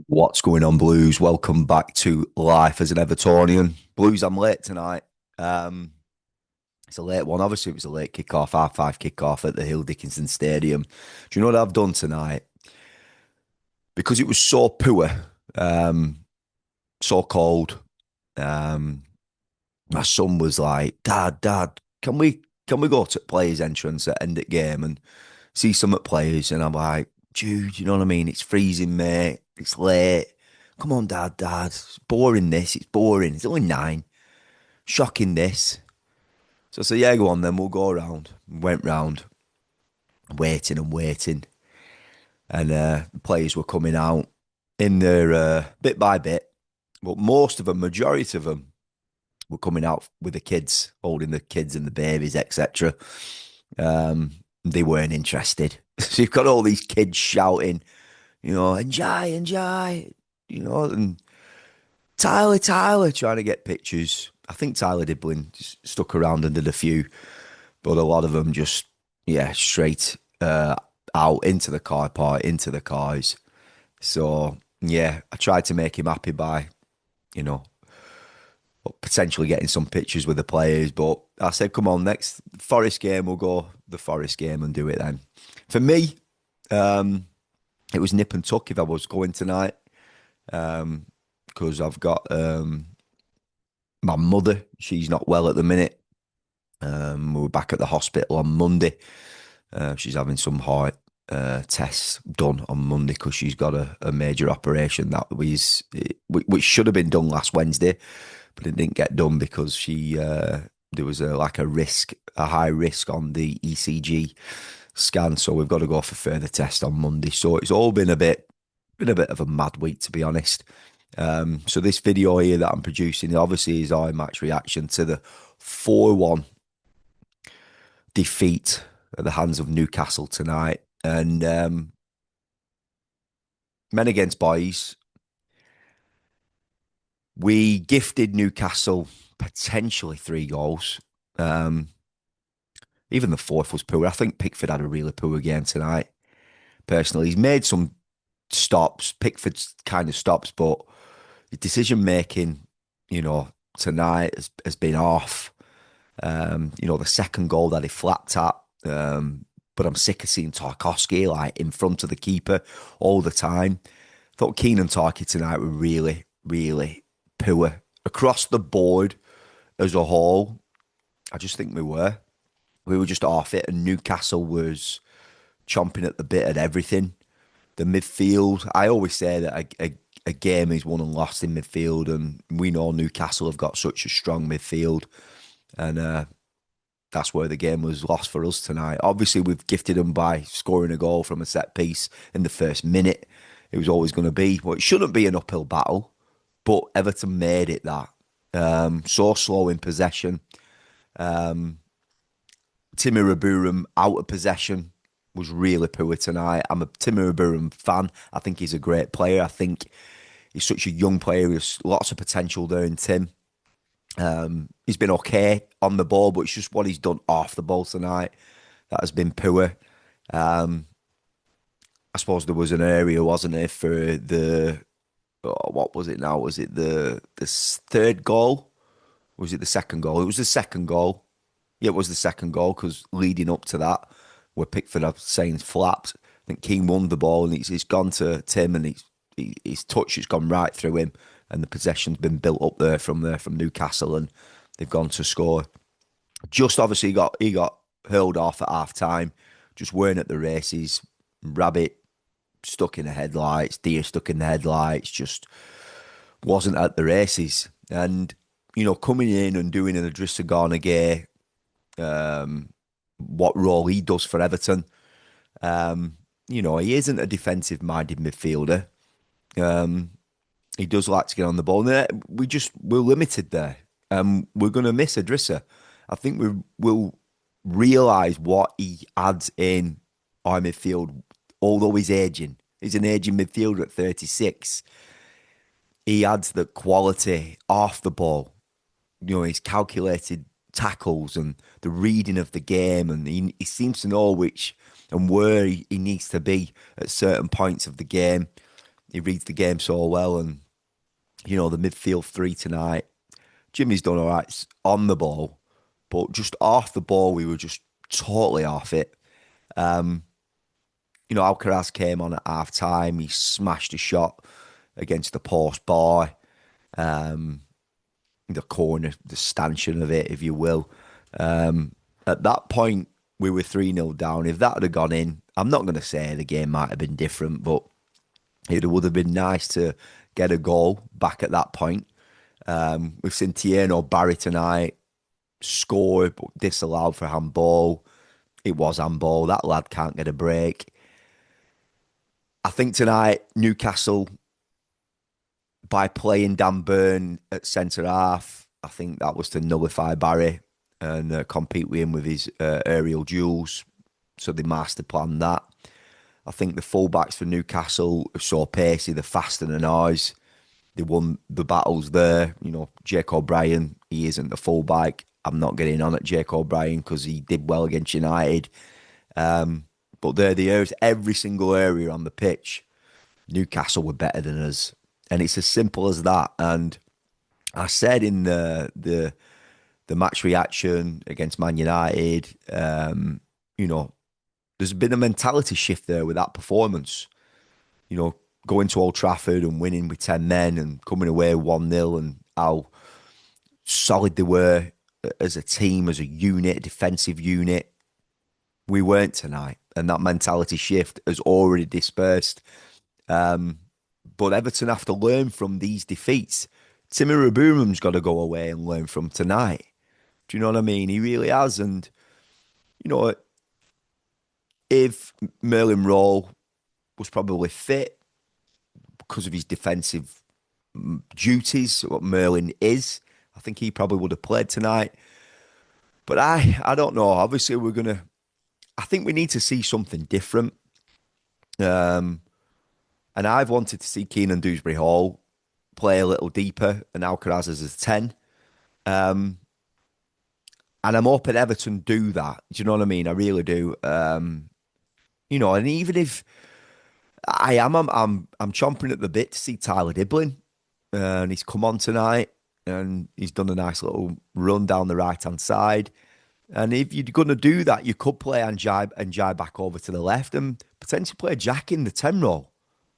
What's going on, Blues? Welcome back to Life as an Evertonian. Blues, I'm late tonight. Um, it's a late one. Obviously, it was a late kickoff, half 5 kickoff at the Hill Dickinson Stadium. Do you know what I've done tonight? Because it was so poor, um, so cold. Um, my son was like, Dad, can we go to players' entrance at end of game and see some at players? And I'm like, Jude, you know what I mean? It's freezing, mate. It's late. Come on, Dad. It's boring this. It's boring. It's only 9. Shocking this. So I said, yeah, go on then. We'll go around. Went round, waiting and waiting. And the players were coming out in there bit by bit. But most of them, majority of them, were coming out with the kids, holding the kids and the babies, etc. They weren't interested. So you've got all these kids shouting, enjoy, and Tyler, trying to get pictures. I think Tyler Diblin just stuck around and did a few, but a lot of them just, yeah, straight out into the car park, into the cars. So, yeah, I tried to make him happy by, you know, potentially getting some pictures with the players, but I said, come on, next Forest game, we'll go the Forest game and do it then. For me, um, it was nip and tuck if I was going tonight, because I've got my mother. She's not well at the minute. We were back at the hospital on Monday. She's having some heart tests done on Monday because she's got a major operation which should have been done last Wednesday, but it didn't get done because there was a high risk on the ECG scan. So we've got to go for further tests on Monday. So it's all been a bit of a mad week, to be honest. So this video here that I'm producing obviously is our match reaction to the 4-1 defeat at the hands of Newcastle tonight. And men against boys, we gifted Newcastle potentially 3 goals. Um, Even the fourth was poor. I think Pickford had a really poor game tonight. Personally, he's made some stops, Pickford's kind of stops, but the decision making, tonight has been off. The second goal that he flapped at. But I'm sick of seeing Tarkowski like in front of the keeper all the time. Thought Keane and Tarky tonight were really, really poor across the board as a whole. I just think we were just off it, and Newcastle was chomping at the bit at everything. The midfield, I always say that a game is won and lost in midfield, and we know Newcastle have got such a strong midfield, and that's where the game was lost for us tonight. Obviously, we've gifted them by scoring a goal from a set piece in the first minute. It was always going to be, well, it shouldn't be an uphill battle, but Everton made it that. So slow in possession. Timmy Raburum out of possession was really poor tonight. I'm a Timmy Raburum fan. I think he's a great player. I think he's such a young player. There's lots of potential there in Tim. He's been okay on the ball, but it's just what he's done off the ball tonight that has been poor. I suppose there was an area, wasn't there, for what was it now? Was it the third goal? Or was it the second goal? It was the second goal. Yeah, it was the second goal because leading up to that, where Pickford are saying flapped. I think Keane won the ball and it's gone to Tim and his touch has gone right through him and the possession's been built up there from Newcastle and they've gone to score. Just obviously he got hurled off at half time, just weren't at the races. Rabbit stuck in the headlights, deer stuck in the headlights, just wasn't at the races. And, coming in and doing an Idrissa Gana Gueye, what role he does for Everton. He isn't a defensive minded midfielder. Um, he does like to get on the ball. And we're limited there. We're going to miss Idrissa. I think we'll realise what he adds in our midfield, although he's aging. He's an aging midfielder at 36. He adds the quality off the ball. His calculated tackles and the reading of the game, and he seems to know which and where he needs to be at certain points of the game. He reads the game so well, and the midfield three tonight. Jimmy's done all right on the ball, but just off the ball, we were just totally off it. Alcaraz came on at half time. He smashed a shot against the post boy, the corner, the stanchion of it, if you will. At that point, we were 3-0 down. If that had gone in, I'm not going to say the game might have been different, but it would have been nice to get a goal back at that point. We've seen Tieno Barry tonight score, but disallowed for handball. It was handball. That lad can't get a break. I think tonight, Newcastle, by playing Dan Burn at centre half, I think that was to nullify Barry and compete with him with his aerial duels. So they master planned that. I think the fullbacks for Newcastle are so pacey, they're faster than ours. They won the battles there. Jake O'Brien, he isn't the fullback. I'm not getting on at Jake O'Brien because he did well against United. But they're the areas, every single area on the pitch, Newcastle were better than us. And it's as simple as that. And I said in the match reaction against Man United, there's been a mentality shift there with that performance. Going to Old Trafford and winning with 10 men and coming away 1-0 and how solid they were as a team, as a unit, a defensive unit. We weren't tonight. And that mentality shift has already dispersed. But Everton have to learn from these defeats. Timmy Aburam's got to go away and learn from tonight. Do you know what I mean? He really has. And, if Merlin Rowe was probably fit because of his defensive duties, what Merlin is, I think he probably would have played tonight. But I don't know. Obviously, I think we need to see something different. And I've wanted to see Keenan Dewsbury Hall play a little deeper and Alcaraz as a 10. And I'm hoping Everton do that. Do you know what I mean? I really do. And even if I'm chomping at the bit to see Tyler Diblin. And he's come on tonight and he's done a nice little run down the right-hand side. And if you're going to do that, you could play Anjai back over to the left and potentially play Jack in the 10 role.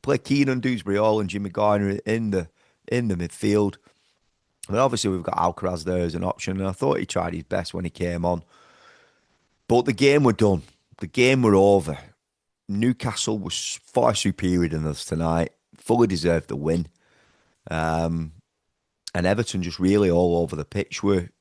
Play Keenan Dewsbury Hall and Jimmy Garner in the midfield. And obviously we've got Alcaraz there as an option. And I thought he tried his best when he came on. But the game were done. The game were over. Newcastle was far superior than us tonight. Fully deserved the win. And Everton just really all over the pitch weren't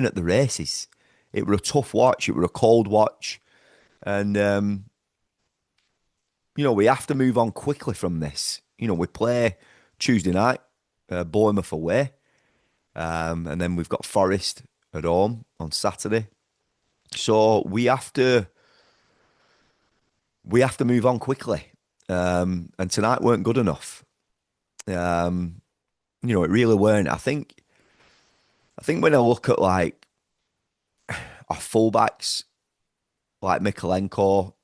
at the races. It were a tough watch. It were a cold watch. And, we have to move on quickly from this. We play Tuesday night, Bournemouth away. And then we've got Forest at home on Saturday. So we have to move on quickly. And tonight weren't good enough. It really weren't. I think when I look at like our fullbacks, like Mikalenko,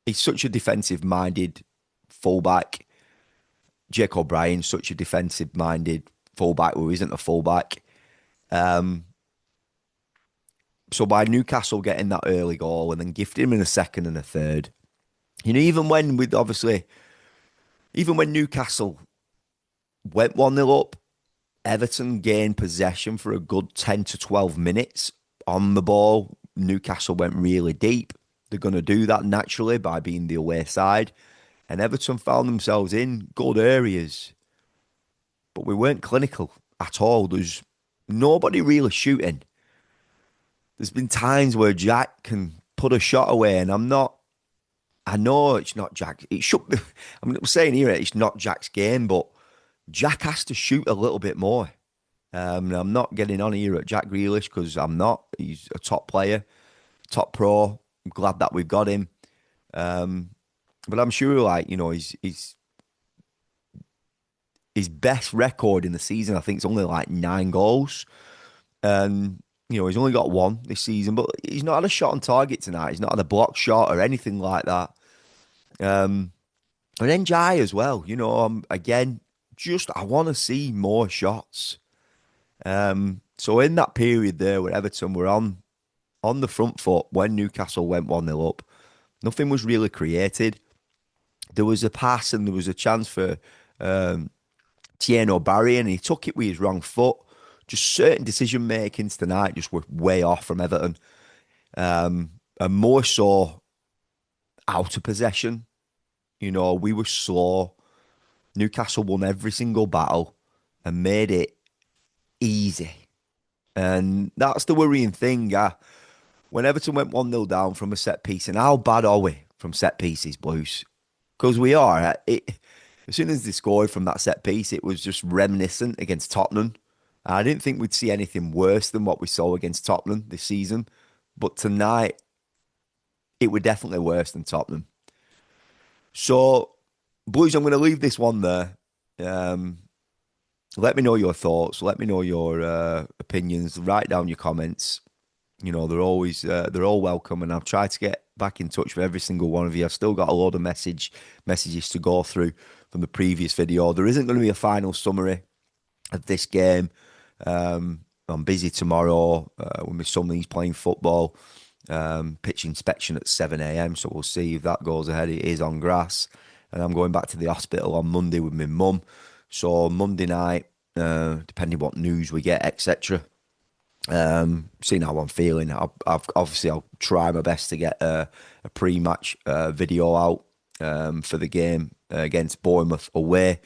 he's such a defensive-minded fullback. Jake O'Brien's such a defensive-minded fullback who isn't a fullback. So by Newcastle getting that early goal and then gifting him in a second and a third, even when Newcastle went 1-0 up, Everton gained possession for a good 10 to 12 minutes on the ball. Newcastle went really deep. They're going to do that naturally by being the away side. And Everton found themselves in good areas. But we weren't clinical at all. There's nobody really shooting. There's been times where Jack can put a shot away, and I know it's not Jack. It should be. I'm saying here it's not Jack's game, but Jack has to shoot a little bit more. I'm not getting on here at Jack Grealish because I'm not. He's a top player, top pro. I'm glad that we've got him. But I'm sure, his best record in the season, I think, is only like 9 goals. And he's only got 1 this season, but he's not had a shot on target tonight. He's not had a block shot or anything like that. And then Jai as well. Again, just I want to see more shots. So in that period there where Everton were on the front foot when Newcastle went 1-0 up, nothing was really created. There was a pass and there was a chance for Tieno Barry, and he took it with his wrong foot. Just certain decision makings tonight just were way off from Everton, and more so out of possession. We were slow. Newcastle won every single battle and made it easy. And that's the worrying thing. When Everton went 1-0 down from a set piece, and how bad are we from set pieces, Blues? Because we are. As soon as they scored from that set piece, it was just reminiscent against Tottenham. I didn't think we'd see anything worse than what we saw against Tottenham this season. But tonight, it was definitely worse than Tottenham. So, Blues, I'm going to leave this one there. Let me know your thoughts. Let me know your opinions. Write down your comments. They're all welcome, and I've tried to get back in touch with every single one of you. I've still got a load of messages to go through from the previous video. There isn't going to be a final summary of this game. I'm busy tomorrow when my son is playing football. Pitch inspection at 7 a.m. So we'll see if that goes ahead. It is on grass, and I'm going back to the hospital on Monday with my mum. So Monday night, depending what news we get, etc. Seeing how I'm feeling, I'll try my best to get a pre-match video out for the game against Bournemouth away.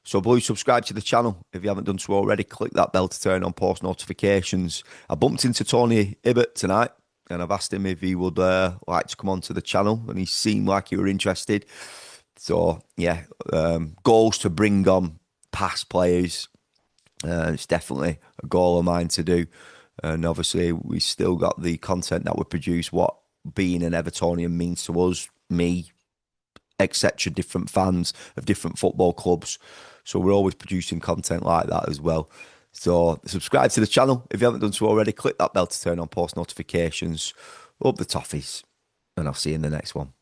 So, Blue, subscribe to the channel if you haven't done so already. Click that bell to turn on post notifications. I bumped into Tony Hibbert tonight, and I've asked him if he would like to come onto the channel, and he seemed like he were interested. So, yeah, goals to bring on past players. It's definitely a goal of mine to do. And obviously, we still got the content that we produce, what being an Evertonian means to us, me, etc., different fans of different football clubs. So we're always producing content like that as well. So subscribe to the channel if you haven't done so already. Click that bell to turn on post notifications. Up the toffees. And I'll see you in the next one.